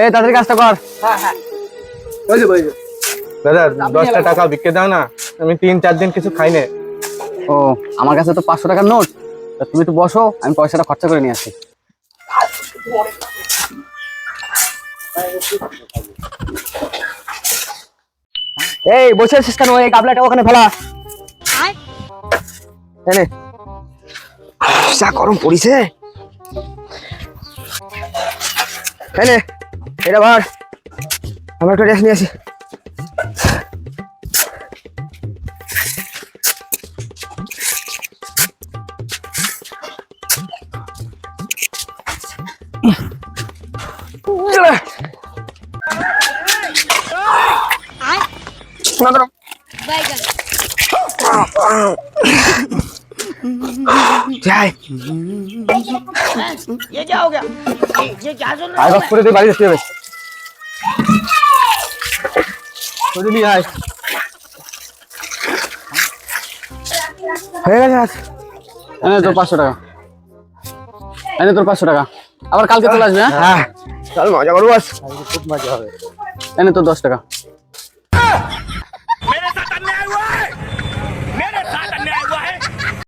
এই তাড়াতাড়ি কাজটা কর। দাদা 10টা টাকা বিক্রি দাও না, আমি 3-4 দিন কিছু খাই না। ও আমার কাছে তো 500 টাকার নোট, তা তুমি একটু বসো, আমি পয়সাটা খরচা করে নিয়ে আসি। এই বসে আছিস কেন? এই গাবলাটা ওখানে ফেলা। এনে যা গরম পড়িছে। এনে এটা ভার, আমরা একটু রেস্ট নিয়ে আসি। ये क्या हो गया? ये क्या सुन रहा আয় है? বাস করে তুই বাড়ি যেতে হবে। বুঝলি আয় হয়ে গেছে আজ। এনে তোর 500 টাকা, এনে তোর 500 টাকা, আবার কালকে চলে আসবে। হ্যাঁ চল মজা করবো, খুব মজা হবে। এনে তোর 10 টাকা।